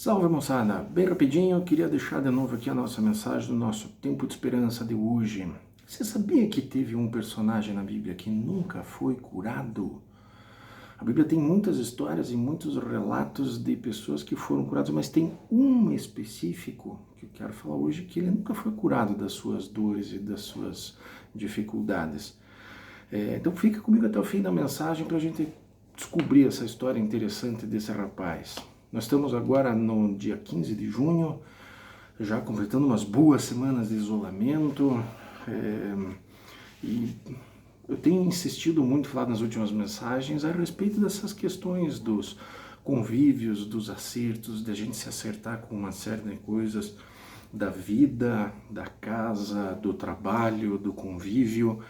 Salve moçada, bem rapidinho, eu queria deixar de novo aqui a nossa mensagem do nosso tempo de esperança de hoje. Você sabia que teve um personagem na Bíblia que nunca foi curado? A Bíblia tem muitas histórias e muitos relatos de pessoas que foram curadas, mas tem um específico que eu quero falar hoje que ele nunca foi curado das suas dores e das suas dificuldades. Então fica comigo até o fim da mensagem para a gente descobrir essa história interessante desse rapaz. Nós estamos agora no dia 15 de junho, já completando umas boas semanas de isolamento, e eu tenho insistido muito, falado nas últimas mensagens, a respeito dessas questões dos convívios, dos acertos, de a gente se acertar com uma série de coisas da vida, da casa, do trabalho, do convívio.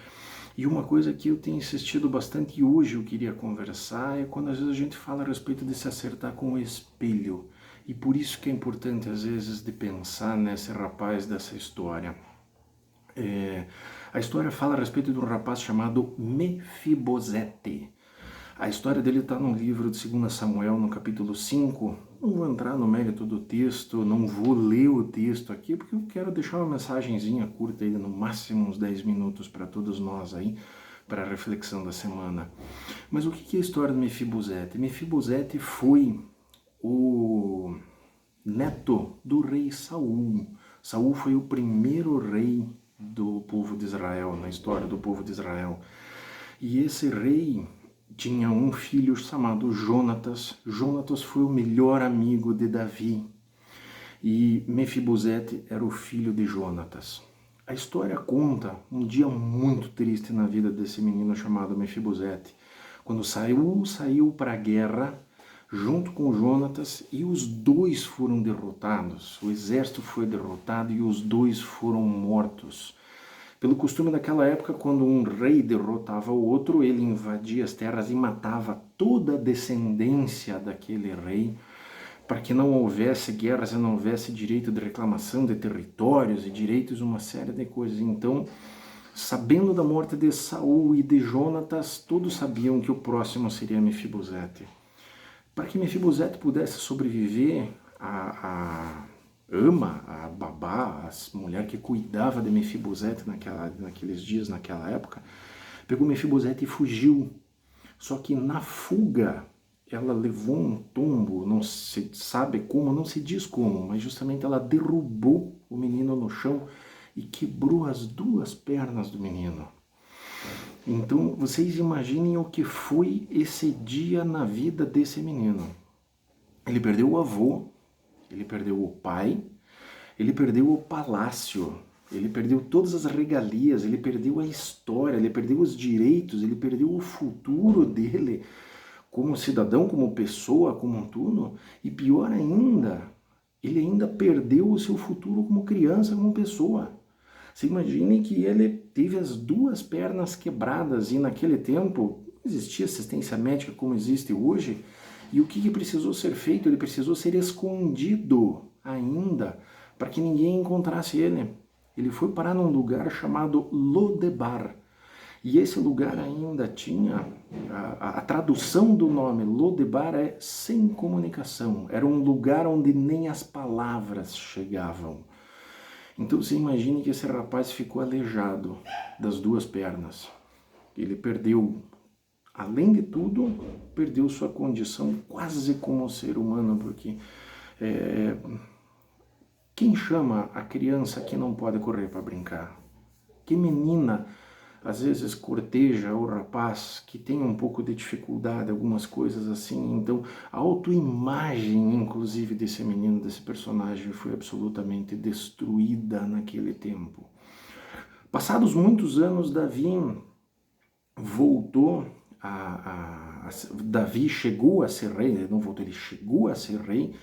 E uma coisa que eu tenho insistido bastante e hoje eu queria conversar é quando às vezes a gente fala a respeito de se acertar com o espelho. E por isso que é importante às vezes de pensar nesse rapaz dessa história. A história fala a respeito de um rapaz chamado Mefibosete. A história dele está no livro de 2 Samuel, no capítulo 5. Não vou entrar no mérito do texto, não vou ler o texto aqui, porque eu quero deixar uma mensagenzinha curta, aí, no máximo uns 10 minutos para todos nós aí, para a reflexão da semana. Mas o que é a história do Mefibosete? Mefibosete foi o neto do rei Saul. Saul foi o primeiro rei do povo de Israel, na história do povo de Israel. E esse rei tinha um filho chamado Jonatas. Jonatas foi o melhor amigo de Davi. E Mefibosete era o filho de Jonatas. A história conta um dia muito triste na vida desse menino chamado Mefibosete. Quando saiu para a guerra, junto com Jonatas, e os dois foram derrotados. O exército foi derrotado e os dois foram mortos. Pelo costume daquela época, quando um rei derrotava o outro, ele invadia as terras e matava toda a descendência daquele rei, para que não houvesse guerras e não houvesse direito de reclamação de territórios e direitos, uma série de coisas. Então, sabendo da morte de Saul e de Jonatas, todos sabiam que o próximo seria Mefibosete. Para que Mefibosete pudesse sobreviver, a babá, a mulher que cuidava de Mefibosete naqueles dias, naquela época, pegou Mefibosete e fugiu. Só que na fuga, ela levou um tombo, não se sabe como, não se diz como, mas justamente ela derrubou o menino no chão e quebrou as duas pernas do menino. Então, vocês imaginem o que foi esse dia na vida desse menino. Ele perdeu o avô, ele perdeu o pai, ele perdeu o palácio, ele perdeu todas as regalias, ele perdeu a história, ele perdeu os direitos, ele perdeu o futuro dele como cidadão, como pessoa, como um tudo. E pior ainda, ele ainda perdeu o seu futuro como criança, como pessoa. Você imagine que ele teve as duas pernas quebradas e naquele tempo não existia assistência médica como existe hoje. E o que precisou ser feito? Ele precisou ser escondido ainda para que ninguém encontrasse ele. Ele foi parar num lugar chamado Lodebar. E esse lugar ainda tinha, a tradução do nome Lodebar é sem comunicação. Era um lugar onde nem as palavras chegavam. Então você imagine que esse rapaz ficou aleijado das duas pernas. Ele perdeu, além de tudo, perdeu sua condição quase como ser humano, porque quem chama a criança que não pode correr para brincar? Que menina às vezes corteja o rapaz que tem um pouco de dificuldade, algumas coisas assim. Então a autoimagem, inclusive, desse menino, desse personagem, foi absolutamente destruída naquele tempo. Passados muitos anos, Davi voltou Davi chegou a ser rei, ele não voltou, ele chegou a ser rei,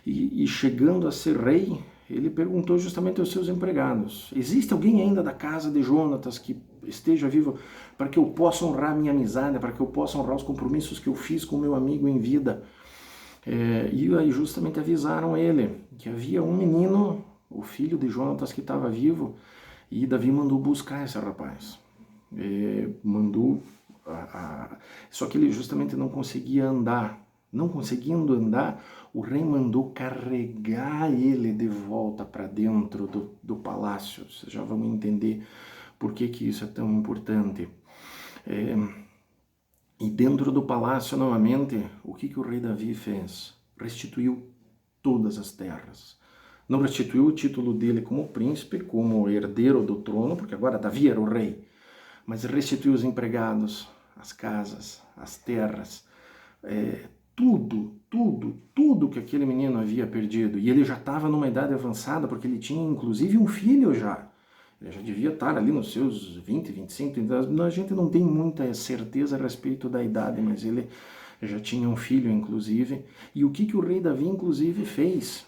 e chegando a ser rei, ele perguntou justamente aos seus empregados: existe alguém ainda da casa de Jonatas que esteja vivo para que eu possa honrar minha amizade, para que eu possa honrar os compromissos que eu fiz com meu amigo em vida? E aí justamente avisaram ele que havia um menino, o filho de Jonatas, que estava vivo, e Davi mandou buscar esse rapaz. Só que ele justamente não conseguia andar. Não conseguindo andar, o rei mandou carregar ele de volta para dentro do palácio. Vocês já vão entender por que isso é tão importante. E dentro do palácio, novamente, o que o rei Davi fez? Restituiu todas as terras. Não restituiu o título dele como príncipe, como herdeiro do trono, porque agora Davi era o rei, mas restituiu os empregados, as casas, as terras, tudo que aquele menino havia perdido. E ele já estava numa idade avançada, porque ele tinha inclusive um filho já. Ele já devia estar ali nos seus 20, 25, a gente não tem muita certeza a respeito da idade, mas ele já tinha um filho, inclusive. E o que o rei Davi, inclusive, fez?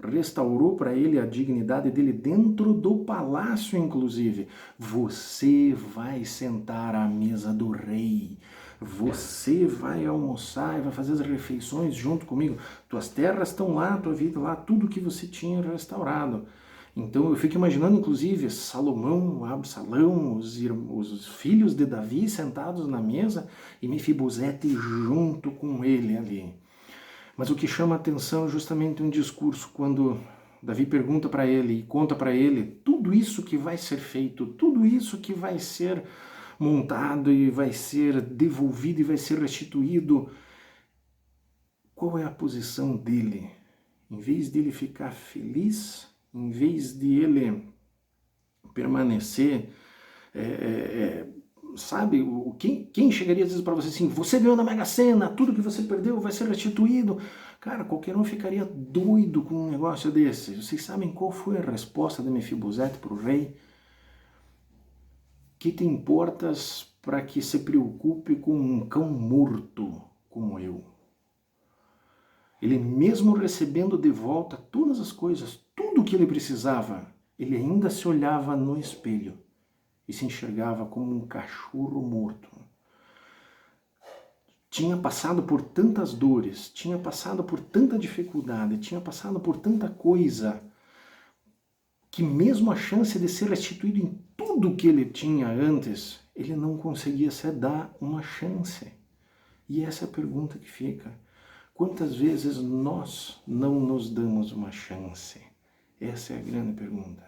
Restaurou para ele a dignidade dele dentro do palácio, inclusive. Você vai sentar à mesa do rei. Você vai almoçar e vai fazer as refeições junto comigo. Tuas terras estão lá, tua vida lá, tudo que você tinha restaurado. Então eu fico imaginando, inclusive, Salomão, Absalão, os filhos de Davi sentados na mesa e Mefibosete junto com ele ali. Mas o que chama a atenção é justamente um discurso quando Davi pergunta para ele e conta para ele tudo isso que vai ser feito, tudo isso que vai ser montado e vai ser devolvido e vai ser restituído. Qual é a posição dele? Em vez dele ficar feliz, em vez de ele permanecer, sabe, quem chegaria às vezes para você assim, você ganhou na Mega Sena, tudo que você perdeu vai ser restituído. Cara, qualquer um ficaria doido com um negócio desse. Vocês sabem qual foi a resposta de Mefibosete para o rei? Que te importas para que se preocupe com um cão morto como eu? Ele mesmo recebendo de volta todas as coisas, tudo o que ele precisava, ele ainda se olhava no espelho e se enxergava como um cachorro morto. Tinha passado por tantas dores, tinha passado por tanta dificuldade, tinha passado por tanta coisa, que mesmo a chance de ser restituído em tudo que ele tinha antes, ele não conseguia se dar uma chance. E essa é a pergunta que fica. Quantas vezes nós não nos damos uma chance? Essa é a grande pergunta.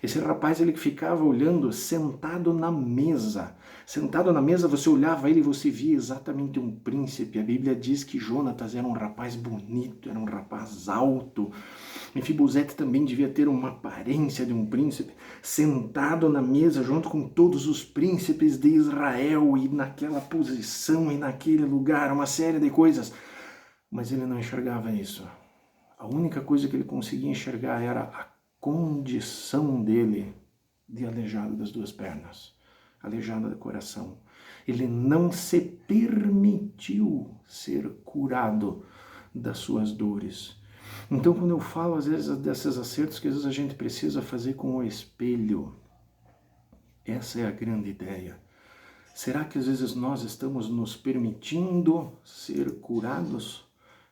Esse rapaz, ele ficava olhando sentado na mesa. Sentado na mesa, você olhava ele e você via exatamente um príncipe. A Bíblia diz que Jonatas era um rapaz bonito, era um rapaz alto. Mefibosete também devia ter uma aparência de um príncipe. Sentado na mesa junto com todos os príncipes de Israel e naquela posição e naquele lugar, uma série de coisas. Mas ele não enxergava isso. A única coisa que ele conseguia enxergar era a condição dele de aleijado das duas pernas, aleijado do coração. Ele não se permitiu ser curado das suas dores. Então, quando eu falo, às vezes, desses acertos que às vezes a gente precisa fazer com o espelho, essa é a grande ideia. Será que às vezes nós estamos nos permitindo ser curados?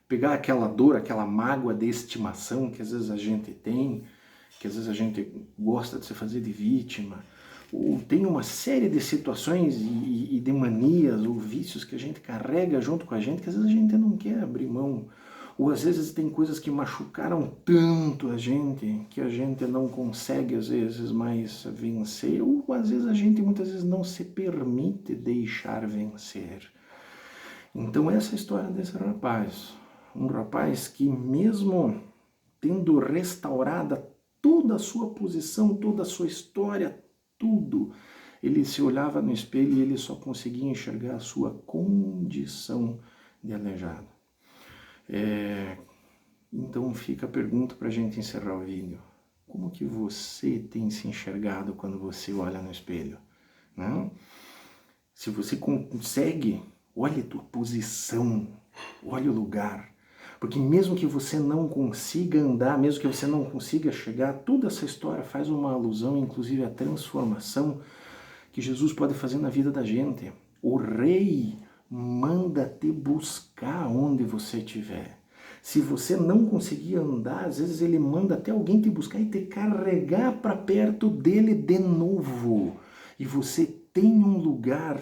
Pegar aquela dor, aquela mágoa de estimação que às vezes a gente tem, que às vezes a gente gosta de se fazer de vítima, ou tem uma série de situações e de manias ou vícios que a gente carrega junto com a gente, que às vezes a gente não quer abrir mão, ou às vezes tem coisas que machucaram tanto a gente, que a gente não consegue às vezes mais vencer, ou às vezes a gente muitas vezes não se permite deixar vencer. Então essa é a história desse rapaz. Um rapaz que mesmo tendo restaurada toda a sua posição, toda a sua história, tudo, ele se olhava no espelho e ele só conseguia enxergar a sua condição de aleijado. Então fica a pergunta para a gente encerrar o vídeo. Como que você tem se enxergado quando você olha no espelho? Não? Se você consegue, olhe a tua posição, olhe o lugar. Porque mesmo que você não consiga andar, mesmo que você não consiga chegar, toda essa história faz uma alusão, inclusive, à transformação que Jesus pode fazer na vida da gente. O rei manda te buscar onde você estiver. Se você não conseguir andar, às vezes ele manda até alguém te buscar e te carregar para perto dele de novo. E você tem um lugar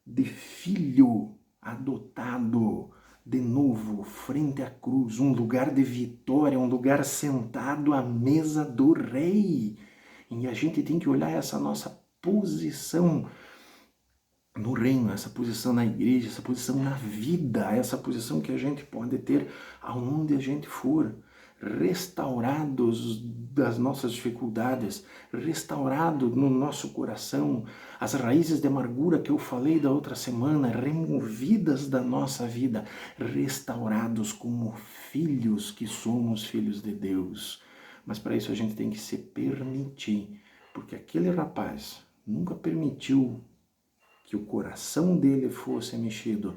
de filho adotado, de novo, frente à cruz, um lugar de vitória, um lugar sentado à mesa do Rei. E a gente tem que olhar essa nossa posição no reino, essa posição na igreja, essa posição na vida, essa posição que a gente pode ter aonde a gente for, restaurados das nossas dificuldades, restaurado no nosso coração, as raízes de amargura que eu falei da outra semana, removidas da nossa vida, restaurados como filhos que somos filhos de Deus. Mas para isso a gente tem que se permitir, porque aquele rapaz nunca permitiu que o coração dele fosse mexido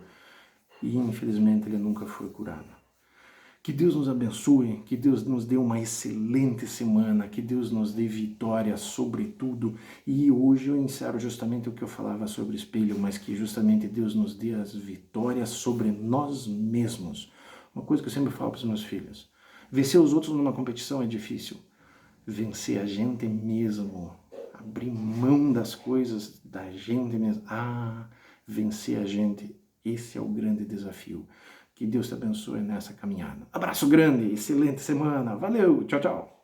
e infelizmente ele nunca foi curado. Que Deus nos abençoe, que Deus nos dê uma excelente semana, que Deus nos dê vitória sobre tudo. E hoje eu encerro justamente o que eu falava sobre espelho, mas que justamente Deus nos dê as vitórias sobre nós mesmos. Uma coisa que eu sempre falo para os meus filhos: vencer os outros numa competição é difícil. Vencer a gente mesmo, abrir mão das coisas da gente mesmo. Vencer a gente, esse é o grande desafio. Que Deus te abençoe nessa caminhada. Abraço grande, excelente semana. Valeu, tchau, tchau.